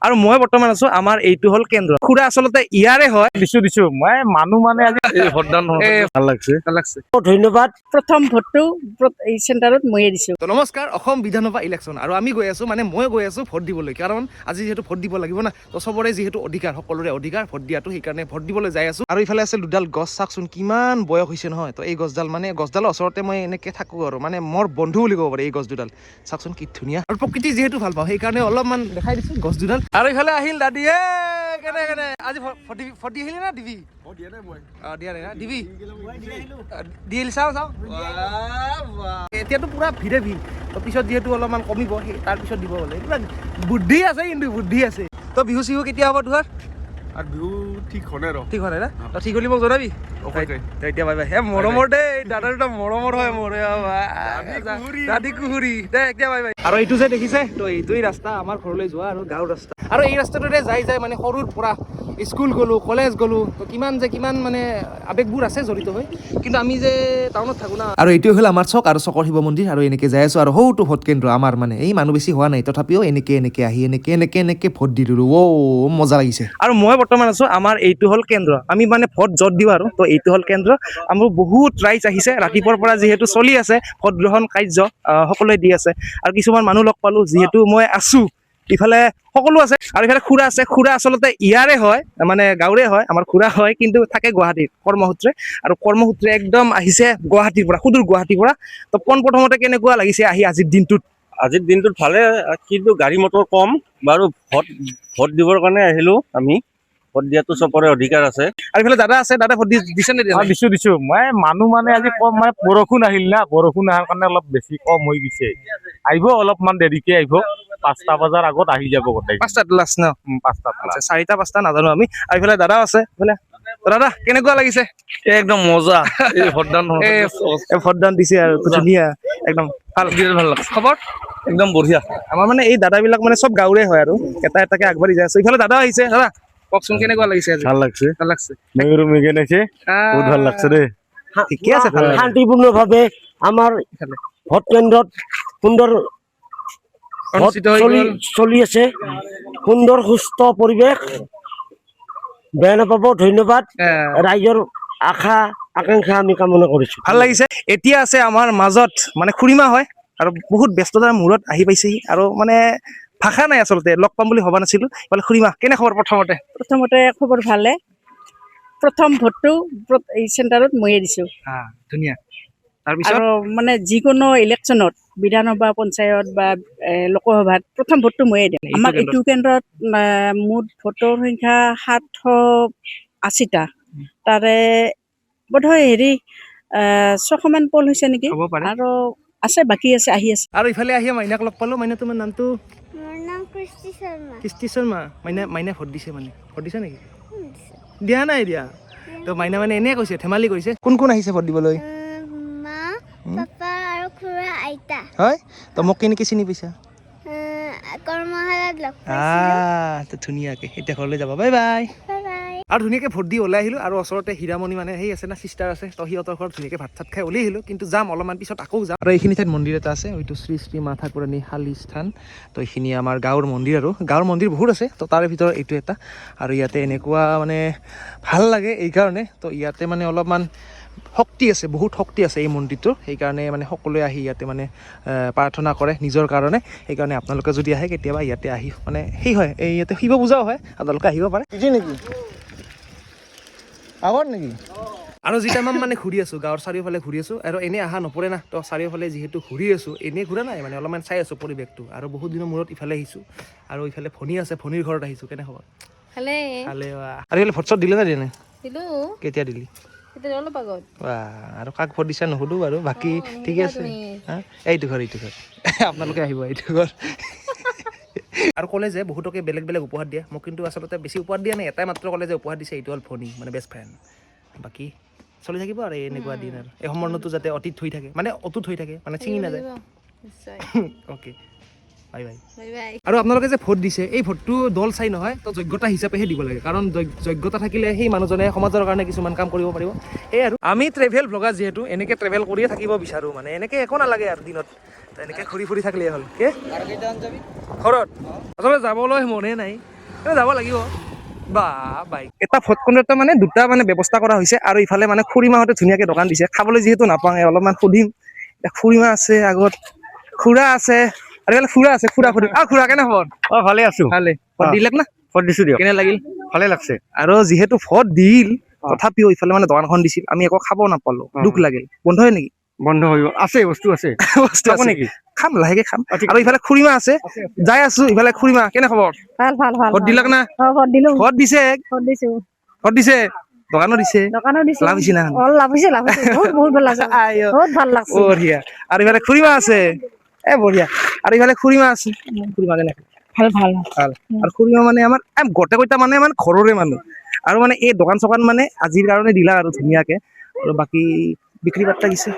আৰু মই বৰ্তমান আছো আমাৰ এইটো হল কেন্দ্ৰ খুৰা আচলতে ইয়াৰে হয় দিছো মই মানুহ মানে আজি ভোটদান ভাল লাগছে ধন্যবাদ প্ৰথম ভোটটো এই চেণ্টাৰত ময়ে দিছো তো নমস্কাৰ অসম বিধানসভা ইলেকশ্যন আৰু আমি গৈ আছো মানে মই গৈ আছো ভোট দিবলৈ কাৰণ আজি যিহেতু ভোট দিব লাগিব না তো চবৰে যিহেতু অধিকাৰ সকলোৰে অধিকাৰ ভোট দিয়াটো সেইকাৰণে ভোট দিবলৈ যাই আছো আৰু ইফালে আছে দুডাল গছ চাওকচোন কিমান বয়স হৈছে নহয় তো এই গছডাল মানে গছডালৰ ওচৰতে মই এনেকৈ থাকোঁ আৰু মানে মোৰ বন্ধু বুলি ক'ব পাৰি এই গছ দুডাল চাওকচোন কি ধুনীয়া আৰু প্ৰকৃতি যিহেতু ভাল পাওঁ সেইকাৰণে অলপমান দেখাই দিছো গছ দুডাল আৰু ইফালে আহিল দাদী কেনে আজি ভোট দি আহিলি না দিবি দিয়া নাই না দিবি দিল চাওঁ এতিয়াতো পুৰা ভিৰে ভিৰ তো পিছত যিহেতু অলপমান কমিব সেই তাৰপিছত দিব বোলে এইবিলাক বুদ্ধি আছে কিন্তু বুদ্ধি আছে তো বিহু চিহু কেতিয়া হ'ব তোমাৰ আর বিহু ঠিক হলে র ঠিক হয় না তো ঠিক হলি মোক জনাবি এতিয়া বাই বাই হে মৰমৰ দেই দাদা দুটা মৰমৰ হয় মোৰে দাদি কুহুৰি দে এতিয়া বাই বাই আৰু এইটো যে দেখিছে তো এইটোই ৰাস্তা আমাৰ ঘৰলৈ যোৱা আৰু গাঁৱৰ ৰাস্তা আৰু এই ৰাস্তাটোৰে যাই মানে সৰুৰ পৰা স্কুল গ'লোঁ কলেজ গ'লোঁ তো কিমান মানে আৱেগবোৰ আছে জড়িত হৈ কিন্তু আমি যে টাউনত থাকোঁ না আৰু এইটোৱে হ'ল আমাৰ চক আৰু চকৰ শিৱ মন্দিৰ আৰু এনেকৈ যাই আছোঁ আৰু সৌটো ভোট কেন্দ্ৰ আমাৰ মানে এই মানুহ বেছি হোৱা নাই তথাপিও এনেকৈ আহি এনেকৈ ভোট দিলোঁ মজা লাগিছে আৰু মই বৰ্তমান আছোঁ আমাৰ এইটো হ'ল কেন্দ্ৰ আমি মানে ভোট য'ত দিওঁ আৰু তো এইটো হ'ল কেন্দ্ৰ আমাৰ বহুত ৰাইজ আহিছে ৰাতিপুৱাৰ পৰা যিহেতু চলি আছে ভোট গ্ৰহণ কাৰ্য সকলোৱে দি আছে আৰু কিছুমান মানুহ লগ পালোঁ যিহেতু মই আছোঁ ইফালে সকলো আছে আৰু ইফালে খুৰা আছে খুৰা আচলতে ইয়াৰে হয় মানে গাঁৱৰে হয় আমাৰ খুৰা হয় কিন্তু থাকে গুৱাহাটীত কৰ্মসূত্ৰে একদম আহিছে গুৱাহাটীৰ পৰা সুদূৰ গুৱাহাটীৰ পৰা তো পোনপ্ৰথমতে কেনেকুৱা লাগিছে আহি আজিৰ দিনটোত ভালে কিন্তু গাড়ী মটৰ কম বাৰু ভোট দিবৰ কাৰণে আহিলো আমি ভোট দিয়াটো চবৰে অধিকাৰ আছে আৰু ইফালে দাদা আছে দাদা ভোট দিছে নে দিছো মই মানুহ মানে আজি কম মানে বৰষুণ আহিল না বৰষুণ অহাৰ কাৰণে অলপ বেছি কম হৈ গৈছে আহিব অলপমান দেৰিকে আহিব 5টা বজাৰ আগত আহি যাব গোটেই 5টাত লাষ্ট ন 5টা 4টা 5টা নাজানো আমি আৰু ইফালে দাদাও আছে ইফালে দাদা কেনেকুৱা লাগিছে একদম মজা এই ভোটদান দিছে আৰু ধুনীয়া একদম ভাল লাগছে খবৰ একদম বঢ়িয়া আমাৰ মানে এই দাদাবিলাক মানে চব গাঁৱৰে হয় আৰু এটাকে আগবাঢ়ি যায় আছে ইফালে দাদা আহিছে দাদা কওকচোন কেনেকুৱা লাগিছে আজি ভাল লাগছে মেঘেৰ আছে বহুত ভাল লাগছে দেই ঠিকে আছে ভাল শান্তিপূৰ্ণভাৱে আমাৰ ভোট কেন্দ্ৰত সুন্দৰ চলি আছে সুন্দৰ সুস্থ পৰিৱেশ বেয়া নাপাব ধন্যবাদ ৰাইজৰ আশা আকাংক্ষা আমি কামনা কৰিছো ভাল লাগিছে এতিয়া আছে আমাৰ মাজত মানে খুৰীমা হয় আৰু বহুত ব্যস্ততাৰ মূৰত আহি পাইছেহি আৰু মানে ভাষা নাই আচলতে লগ পাম বুলি ভবা নাছিলো মানে খুৰীমা কেনে খবৰ প্ৰথমতে খবৰ ভালে প্ৰথম ভোটটো এই চেণ্টাৰত ময়ে দিছো ধুনীয়া তাৰপিছত আৰু মানে যিকোনো ইলেকশ্যনত বিধানসভা পঞ্চায়ত বা লোকসভাত প্ৰথম ভোটটো ময়ে দিম আমাৰ এইটো কেন্দ্ৰত মুঠ ভোটৰ সংখ্যা 780টা তাৰে বোধহয় 600মান পল হৈছে নেকি আৰু আছে বাকী আছে আহি আছে আৰু ইফালে আহি মাইনাক লগ পালো মাইনা তোমাৰ নামটো মোৰ নাম কৃষ্টি শৰ্মা মাইনা ভোট দিছে নেকি দিয়া নাই দিয়া তো মাইনা মানে এনে কৈছে ধেমালি কৰিছে কোন আহিছে ভোট দিবলৈ মা পাপা আৰু খুৰা আইতা হয় তো মোক কেনেকৈ চিনি পাইছা কৰ্মশালাত লগ পাইছিলো তো ধুনীয়াকৈ এতিয়া ঘৰলৈ যাবা বাই বাই আৰু ধুনীয়াকৈ ভোট দি ওলাই আহিলোঁ আৰু ওচৰতে হীৰামণি মানে সেই আছে না চিষ্টাৰ আছে তো সিহঁতৰ ঘৰত ধুনীয়াকৈ ভাত চাত খাই ওলাই আহিলোঁ কিন্তু যাম অলপমান পিছত আকৌ যাম আৰু এইখিনি ঠাইত মন্দিৰ এটা আছে হয়তো শ্ৰী শ্ৰী মা ঠাকুৰাণী শালি স্থান তো এইখিনি আমাৰ গাঁৱৰ মন্দিৰ আৰু গাঁৱৰ মন্দিৰ বহুত আছে তো তাৰে ভিতৰত এইটো এটা আৰু ইয়াতে এনেকুৱা মানে ভাল লাগে এইকাৰণে তো ইয়াতে মানে অলপমান শক্তি আছে বহুত শক্তি আছে এই মন্দিৰটোৰ সেইকাৰণে মানে সকলোৱে আহি ইয়াতে মানে প্ৰাৰ্থনা কৰে নিজৰ কাৰণে সেইকাৰণে আপোনালোকে যদি আহে কেতিয়াবা ইয়াতে আহি মানে সেই হয় এই ইয়াতে শিৱ পূজাও হয় আপোনালোকে আহিব পাৰে নেকি আগত নেকি আৰু যেতিয়া মই মানে ঘূৰি আছোঁ গাঁৱৰ চাৰিওফালে ঘূৰি আছোঁ আৰু এনেই অহা নপৰে না তো চাৰিওফালে যিহেতু ঘূৰি আছোঁ এনেই ঘূৰা নাই মানে অলপমান চাই আছোঁ পৰিৱেশটো আৰু বহুত দিনৰ মূৰত ইফালে আহিছোঁ আৰু ইফালে ভনী আছে ভনীৰ ঘৰত আহিছোঁ কেনে খবৰ ভালে আৰু এইফালে ভোট চট দিলে না দিয়া নাই কেতিয়া দিলি অলপ আগত আৰু কাক ভোট দিছা নুসুধো বাৰু বাকী ঠিকে আছে এইটো ঘৰ আপোনালোকে আহিব এইটো ঘৰ আৰু ক'লে যে বহুতকে বেলেগ উপহাৰ দিয়ে মোক কিন্তু আচলতে বেছি উপহাৰ দিয়া নাই এটাই মাত্ৰ ক'লে যে উপহাৰ দিছে এইটো হ'ল ভনী মানে বেষ্ট ফ্ৰেণ্ড বাকী চলি থাকিব আৰু এনেকুৱা দিন আৰু এই সম্বন্ধটো যাতে অতীত হৈ থাকে মানে ছিঙি নাযায় অ'কে বাই বাই আৰু আপোনালোকে যে ভোট দিছে এই ভোটটো দল চাই নহয় তো যোগ্যতা হিচাপেহে দিব লাগে কাৰণ যোগ্যতা থাকিলে সেই মানুহজনে সমাজৰ কাৰণে কিছুমান কাম কৰিব পাৰিব এই আৰু আমি ট্ৰেভেল ব্লগাৰ যিহেতু এনেকৈ ট্ৰেভেল কৰিয়ে থাকিব বিচাৰোঁ মানে এনেকৈ একো নালাগে আৰু দিনত এনেকৈ ঘূৰি থাকিলেই হ'ল কি ঘৰত আচলতে যাবলৈ মনে নাই যাব লাগিব বা বাইক এটা ভোট কেন্দ্ৰতে মানে দুটা মানে ব্যৱস্থা কৰা হৈছে আৰু ইফালে মানে খুৰীমাহঁতে ধুনীয়াকে দোকান দিছে খাবলৈ যিহেতু নাপাওঁ অলপমান সুধিম খুৰীমা আছে আগত খুৰা আছে আৰু ইফালে খুৰা আছে খুৰা খুৰা কেনে খবৰ ভালে আছো ভালে ভোট দিলাক না ভোট দিছো দিয়ক কেনে লাগিল ভালে লাগছে আৰু যিহেতু ভোট দিল তথাপিও ইফালে মানে দোকানখন দিছিল আমি একো খাব নাপালো দুখ লাগিল বন্ধ হয় নেকি বন্ধ হৈ গ'ল আছে বস্তু আছে বস্তু আছে নেকি খাম লাহেকে খাম আৰু ইফালে খুৰীমা আছে যাই আছো ইফালে খুৰীমা কেনে খবৰ ভাল ভাল ভাল ভোট দিলাক না ভোট দিলো ভোট দিছে ভোট দিছো ভোট দিছে দোকানো দিছে দোকানো দিছো লাভ হৈছে না লাভ হৈছে বহুত ভাল লাগছে বহুত ভাল লাগছে বঢ়িয়া আৰু ইফালে খুৰীমা আছে বঢ়িয়া আৰু ইফালে খুৰীমা আছে খুৰীমা কেনে ভাল ভাল ভাল আৰু খুৰীমা মানে আমাৰ গোটেই কেইটা মানে ঘৰৰে মানুহ আৰু মানে এই দোকান চোকান মানে আজিৰ কাৰণে দিলা আৰু ধুনীয়াকে আৰু বাকী বিক্ৰী বাৰ্তা গিছে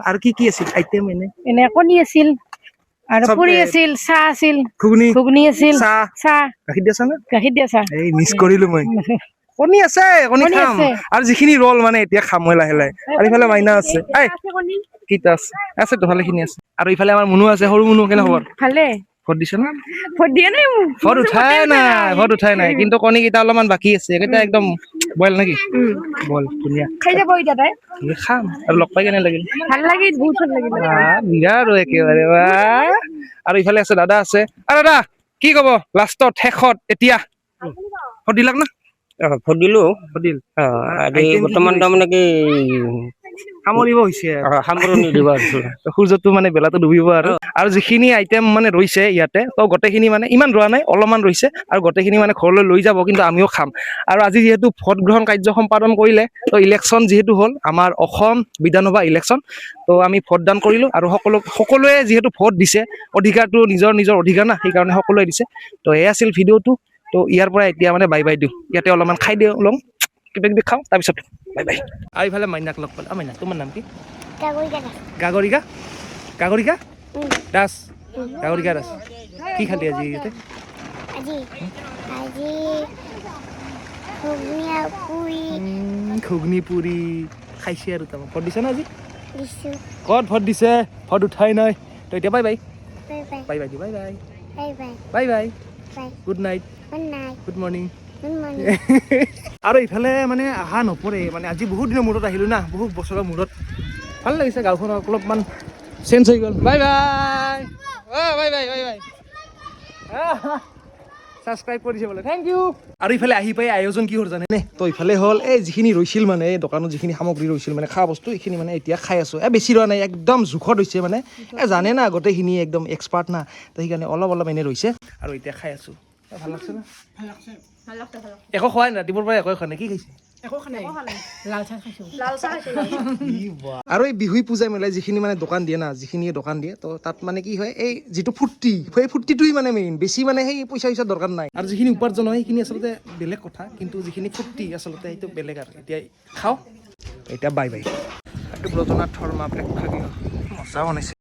আৰু কি আছিল আইটেম এনে কণী আছিল আৰু চব পুৰি আছিল চাহ আছিল ঘুগনি আছিল চাহ চাহ গাখীৰ দিয়া চাহ না গাখীৰ দিয়া চাহ এই মিছ কৰিলো মই কণী আছে কণী খাম আৰু যিখিনি ৰল মানে এতিয়া খাম মই লাহে লাহে আৰু ইফালে মাইনা আছে কিটা আছে তো ভালেখিনি আছে আৰু ইফালে আমাৰ মুনু আছে সৰু মুনু কেনে খবৰ ভালে ভোট দিছে না ভোট দিয়া নাই ভোট উঠাই নাই কিন্তু কণী কেইটা অলপমান বাকী আছে এইকেইটা একদম বইল নেকি বইল ধুনীয়া খাই যাব এতিয়া তাই খাম আৰু লগ পাই কেনে লাগিল ভাল লাগিল বহুত ভাল লাগিল বিৰাট আৰু একেবাৰে আৰু ইফালে আছে দাদা আছে আৰু দাদা কি কব লাষ্টত শেষত এতিয়া ভোট দিলাক না ভোট দিলো ভোট দিল বৰ্তমান তাৰমানে কি সামৰিব হৈছে সামৰণি দিব সূৰ্যটো মানে বেলাটো ডুবিব আৰু যিখিনি আইটেম মানে ৰৈছে ইয়াতে তো গোটেইখিনি মানে ইমান ৰোৱা নাই অলপমান ৰৈছে আৰু গোটেইখিনি মানে ঘৰলৈ লৈ যাব কিন্তু আমিও খাম আৰু আজি যিহেতু ভোট গ্ৰহণ কাৰ্য সম্পাদন কৰিলে তো ইলেকশ্যন যিহেতু হ'ল আমাৰ অসম বিধানসভা ইলেকশ্যন তো আমি ভোটদান কৰিলোঁ আৰু সকলোৱে যিহেতু ভোট দিছে অধিকাৰটো নিজৰ অধিকাৰ না সেইকাৰণে সকলোৱে দিছে তো এয়া আছিল ভিডিঅ'টো তো ইয়াৰ পৰা এতিয়া মানে বাই বাই দিওঁ ইয়াতে অলপমান খাই দিওঁ লওঁ কিবা কিবি খাওঁ তাৰপিছত বাই বাই আৰু ইফালে মাইনাক লগ পালোঁ মাইনা তোমাৰ নাম কি গাগৰিকা গাগৰিকা দাস গাগৰিকা দাস কি খালি আজি ইয়াতে ঘুগনি পুৰি খাইছে আৰু তাৰমানে ভোট দিছে না আজি ক'ত ভোট দিছে ভোট উঠাই নাই তো এতিয়া bye bye bye bye bye bye bye bye good night good morning আৰু ইফালে মানে অহা নপৰে মানে আজি বহুত দিনৰ মূৰত আহিলোঁ না বহুত বছৰৰ মূৰত ভাল লাগিছে গাঁওখন অলপমান চেঞ্জ হৈ গ'ল bye bye bye bye bye bye subscribe কৰিছে বোলে থেংক ইউ আৰু ইফালে আহি পাই আয়োজন কি হ'ল জানেনে তো ইফালে হ'ল এই যিখিনি ৰৈছিল মানে এই দোকানত যিখিনি সামগ্ৰী ৰৈছিল মানে খোৱা বস্তু এইখিনি মানে এতিয়া খাই আছোঁ বেছি ৰোৱা নাই একদম জোখত হৈছে মানে জানে না গোটেইখিনি একদম এক্সপাৰ্ট না তো সেইকাৰণে অলপ এনেই ৰৈছে আৰু এতিয়া খাই আছোঁ ভাল লাগছে না একো খোৱাই নাই ৰাতিপুৱাৰ পৰা একো খোৱা নাই কি খাইছে আৰু এই বিহু পূজাই মেলাই যিখিনি মানে দোকান দিয়ে না যিখিনিয়ে দোকান দিয়ে তো তাত মানে কি হয় এই যিটো ফূৰ্তি সেই ফূৰ্তিটোৱে মানে মেইন বেছি মানে সেই পইচা দৰকাৰ নাই আৰু যিখিনি উপাৰ্জন হয় সেইখিনি আচলতে বেলেগ কথা কিন্তু যিখিনি ফূৰ্তি আচলতে সেইটো বেলেগ আৰু এতিয়া খাওঁ এতিয়া বাই বাই এইটো ব্ৰজনাথ শৰ্মা প্ৰেক্ষাগৃহ মজা বনাইছে